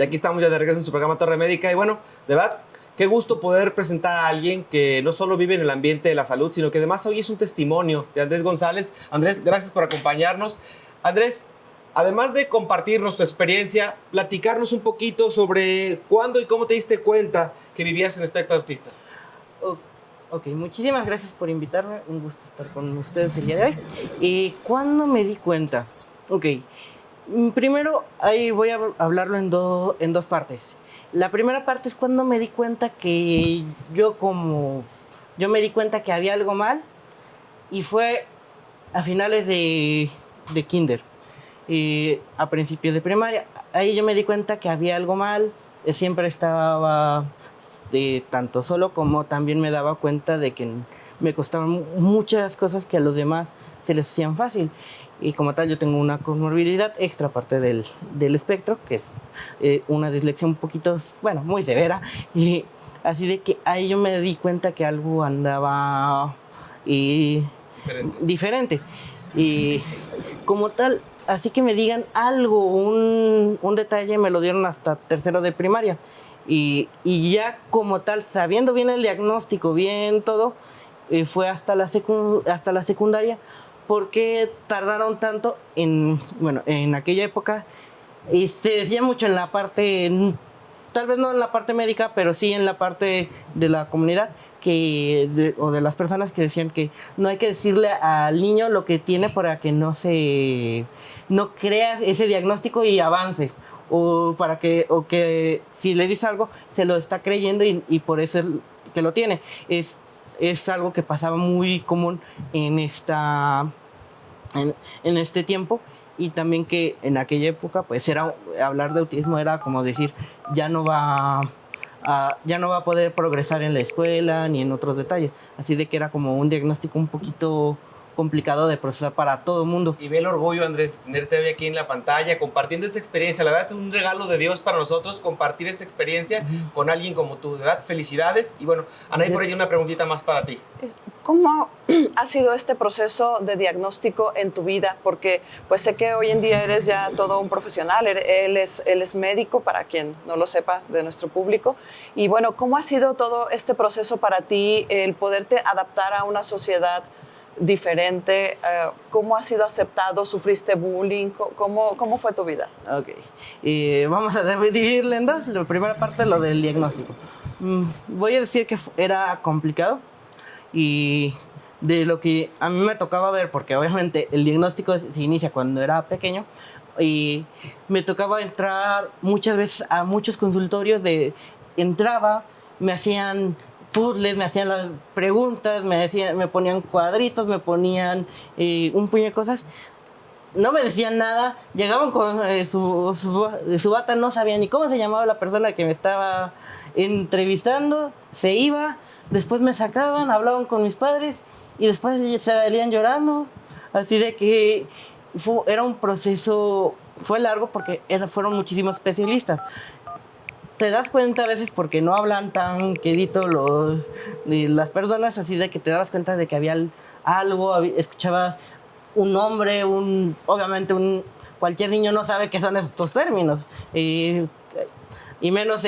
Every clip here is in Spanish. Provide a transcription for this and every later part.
Y aquí estamos ya de regreso en su programa Torre Médica. Y bueno, de verdad, qué gusto poder presentar a alguien que no solo vive en el ambiente de la salud, sino que además hoy es un testimonio de Andrés González. Andrés, gracias por acompañarnos. Andrés, además de compartirnos tu experiencia, platicarnos un poquito sobre cuándo y cómo te diste cuenta que vivías en espectro autista. Ok, muchísimas gracias por invitarme. Un gusto estar con ustedes el día de hoy. ¿Cuándo me di cuenta? Ok, primero ahí voy a hablarlo en dos partes. La primera parte es cuando me di cuenta que yo me di cuenta que había algo mal, y fue a finales de kinder, a principios de primaria. Ahí yo me di cuenta que había algo mal. Siempre estaba tanto solo, como también me daba cuenta de que me costaban muchas cosas que a los demás se les hacían fácil. Y como tal, yo tengo una comorbilidad extra aparte del espectro, que es una dislexia un poquito, bueno, muy severa. Y así de que ahí yo me di cuenta que algo andaba diferente. Y como tal, así que me digan algo, un detalle, me lo dieron hasta tercero de primaria. Y ya como tal, sabiendo bien el diagnóstico, bien todo, fue hasta la secundaria. ¿Por qué tardaron tanto en aquella época? Y se decía mucho en la parte, tal vez no en la parte médica, pero sí en la parte de la comunidad, o de las personas, que decían que no hay que decirle al niño lo que tiene para que no crea ese diagnóstico y avance, o que si le dice algo se lo está creyendo, y por eso es que lo tiene. Es algo que pasaba muy común en este tiempo. Y también que en aquella época, pues, hablar de autismo era como decir, ya no va a poder progresar en la escuela ni en otros detalles. Así de que era como un diagnóstico un poquito complicado de procesar para todo el mundo. Y ve el orgullo, Andrés, de tenerte hoy aquí en la pantalla, compartiendo esta experiencia. La verdad es un regalo de Dios para nosotros compartir esta experiencia con alguien como tú. De verdad, felicidades. Y bueno, Anaí, por ahí una preguntita más para ti. ¿Cómo ha sido este proceso de diagnóstico en tu vida? Porque pues sé que hoy en día eres ya todo un profesional, él es médico, para quien no lo sepa de nuestro público. Y bueno, ¿cómo ha sido todo este proceso para ti, el poderte adaptar a una sociedad diferente? ¿Cómo has sido aceptado? ¿Sufriste bullying? ¿Cómo fue tu vida? Ok, vamos a dividirla en dos. La primera parte, lo del diagnóstico. Voy a decir que era complicado, y de lo que a mí me tocaba ver, porque obviamente el diagnóstico se inicia cuando era pequeño, y me tocaba entrar muchas veces a muchos consultorios. Entraba, me hacían puzzles, me hacían las preguntas, me ponían cuadritos, me ponían un puño de cosas. No me decían nada, llegaban con su bata, no sabía ni cómo se llamaba la persona que me estaba entrevistando, se iba, después me sacaban, hablaban con mis padres y después se salían llorando. Así de que era un proceso, fue largo porque fueron muchísimos especialistas. Te das cuenta a veces porque no hablan tan quedito las personas, así de que te das cuenta de que había algo, escuchabas un nombre, obviamente cualquier niño no sabe qué son estos términos, y menos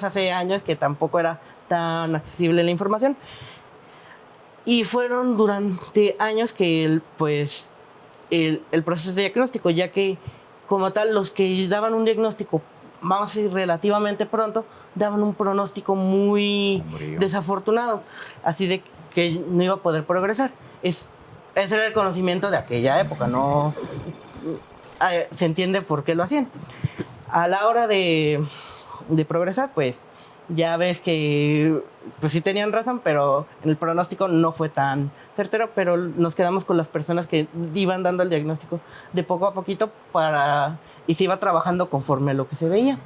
hace años, que tampoco era tan accesible la información. Y fueron durante años que el proceso de diagnóstico, ya que como tal los que daban un diagnóstico, vamos a decir, relativamente pronto, daban un pronóstico muy desafortunado, así de que no iba a poder progresar. Ese era el conocimiento de aquella época, no se entiende por qué lo hacían. A la hora de progresar, pues ya ves que pues sí tenían razón, pero el pronóstico no fue tan certero, pero nos quedamos con las personas que iban dando el diagnóstico de poco a poquito, y se iba trabajando conforme a lo que se veía.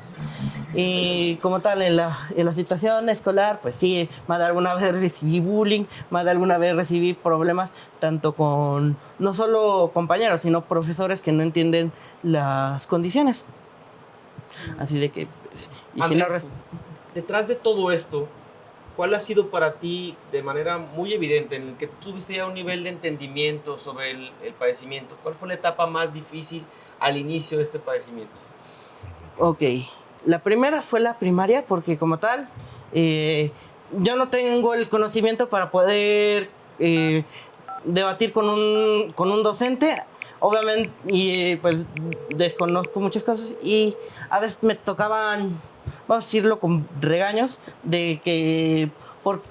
Y como tal, en la situación escolar, pues sí, más de alguna vez recibí bullying, más de alguna vez recibí problemas, tanto con no solo compañeros, sino profesores que no entienden las condiciones. Así de que... Andrés, detrás de todo esto, ¿cuál ha sido para ti, de manera muy evidente, en el que tú tuviste ya un nivel de entendimiento sobre el padecimiento? ¿Cuál fue la etapa más difícil al inicio de este padecimiento? Ok, La primera fue la primaria, porque como tal, yo no tengo el conocimiento para poder debatir con un docente, obviamente, y pues desconozco muchas cosas, y a veces me tocaban, vamos a decirlo, con regaños de que por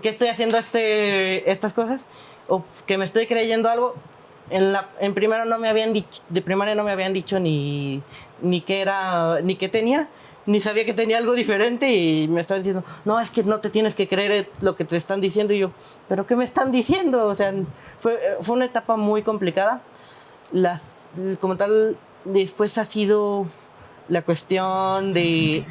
qué estoy haciendo estas cosas, o que me estoy creyendo algo. En primero no me habían dicho, de primaria no me habían dicho ni qué era, ni qué tenía, ni sabía que tenía algo diferente, y me estaban diciendo, no, es que no te tienes que creer lo que te están diciendo. Y yo, ¿pero qué me están diciendo? O sea, fue una etapa muy complicada. Como tal, después ha sido la cuestión de...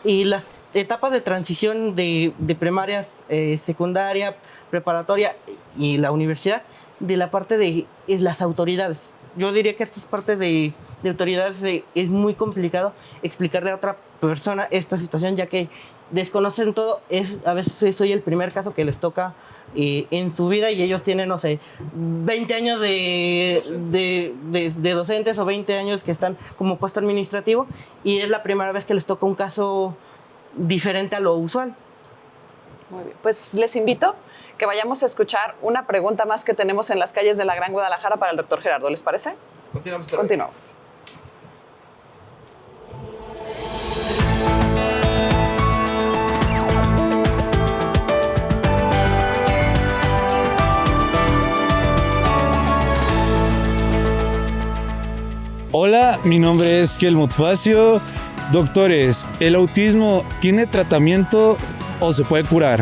Y las etapas de transición de primarias, secundaria, preparatoria y la universidad, de la parte de las autoridades. Yo diría que estas partes de autoridades es muy complicado explicarle a otra persona esta situación, ya que desconocen todo. A veces soy el primer caso que les toca en su vida, y ellos tienen, no sé, 20 años de docentes, o 20 años que están como puesto administrativo, y es la primera vez que les toca un caso diferente a lo usual. Muy bien, pues les invito que vayamos a escuchar una pregunta más que tenemos en las calles de la Gran Guadalajara para el doctor Gerardo. ¿Les parece? Continuamos. Continuamos. Hola, mi nombre es Helmut Facio. Doctores, ¿el autismo tiene tratamiento o se puede curar?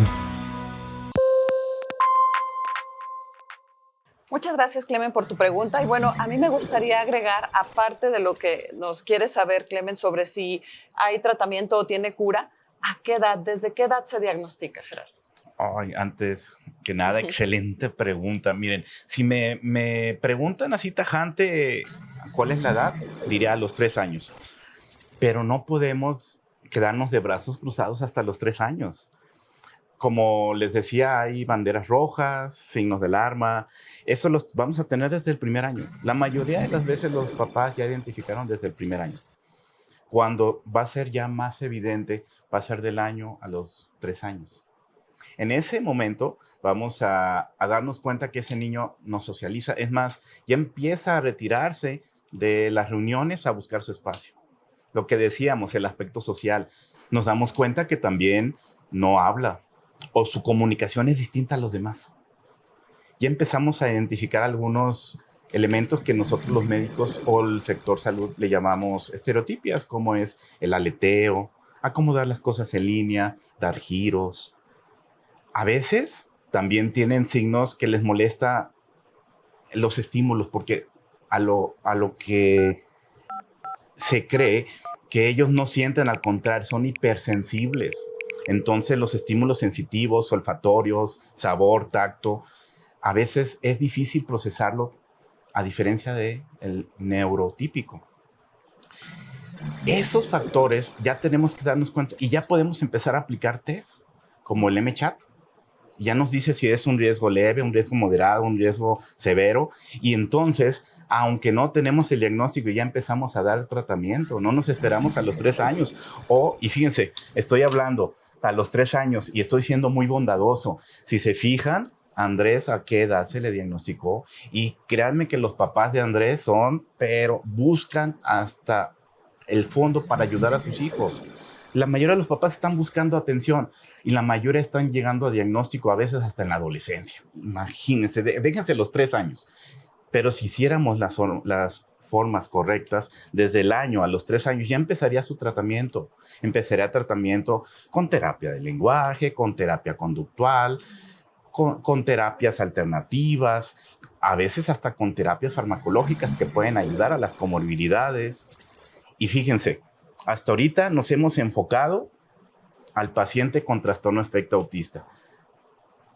Muchas gracias, Clemen, por tu pregunta. Y bueno, a mí me gustaría agregar, aparte de lo que nos quieres saber, Clemen, sobre si hay tratamiento o tiene cura, ¿a qué edad, desde qué edad se diagnostica, Gerardo? Ay, antes que nada, excelente pregunta. Miren, si me preguntan así tajante cuál es la edad, diría a los 3 años. Pero no podemos quedarnos de brazos cruzados hasta los 3 años. Como les decía, hay banderas rojas, signos de alarma. Eso los vamos a tener desde el primer año. La mayoría de las veces los papás ya identificaron desde el primer año. Cuando va a ser ya más evidente, va a ser del año a los 3 años. En ese momento vamos a darnos cuenta que ese niño no socializa. Es más, ya empieza a retirarse de las reuniones a buscar su espacio. Lo que decíamos, el aspecto social. Nos damos cuenta que también no habla, o su comunicación es distinta a los demás. Ya empezamos a identificar algunos elementos que nosotros los médicos o el sector salud le llamamos estereotipias, como es el aleteo, acomodar las cosas en línea, dar giros. A veces también tienen signos que les molesta los estímulos, porque a lo que se cree que ellos no sienten, al contrario, son hipersensibles. Entonces los estímulos sensitivos, olfatorios, sabor, tacto, a veces es difícil procesarlo, a diferencia del neurotípico. Esos factores ya tenemos que darnos cuenta, y ya podemos empezar a aplicar test como el MCHAT. Ya nos dice si es un riesgo leve, un riesgo moderado, un riesgo severo, y entonces, aunque no tenemos el diagnóstico, ya empezamos a dar tratamiento. No nos esperamos a los 3 años. Y fíjense, estoy hablando a los 3 años y estoy siendo muy bondadoso. Si se fijan, Andrés, ¿a qué edad se le diagnosticó? Y créanme que los papás de Andrés pero buscan hasta el fondo para ayudar a sus hijos. La mayoría de los papás están buscando atención, y la mayoría están llegando a diagnóstico a veces hasta en la adolescencia. Imagínense, déjense los 3 años. Pero si hiciéramos las formas correctas, desde el año a los 3 años ya empezaría su tratamiento. Empezaría tratamiento con terapia de lenguaje, con terapia conductual, con terapias alternativas, a veces hasta con terapias farmacológicas que pueden ayudar a las comorbilidades. Y fíjense, hasta ahorita nos hemos enfocado al paciente con trastorno espectro autista.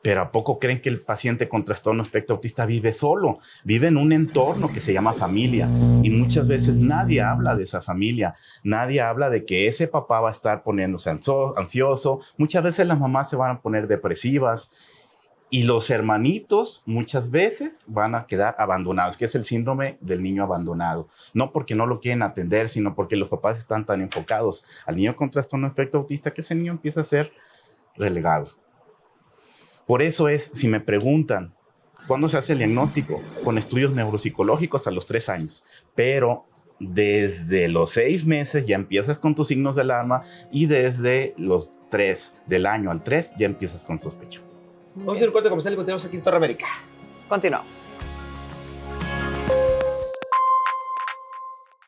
Pero ¿a poco creen que el paciente con trastorno espectro autista vive solo? Vive en un entorno que se llama familia. Y muchas veces nadie habla de esa familia. Nadie habla de que ese papá va a estar poniéndose ansioso. Muchas veces las mamás se van a poner depresivas. Y los hermanitos muchas veces van a quedar abandonados, que es el síndrome del niño abandonado. No porque no lo quieren atender, sino porque los papás están tan enfocados al niño con trastorno de espectro autista que ese niño empieza a ser relegado. Por eso es, si me preguntan, ¿cuándo se hace el diagnóstico? Con estudios neuropsicológicos a los 3 años. Pero desde los 6 meses ya empiezas con tus signos de alarma y desde los 3, del año al 3, ya empiezas con sospecha. Vamos a ir a un corte comercial y continuamos aquí en Torre América. Continuamos.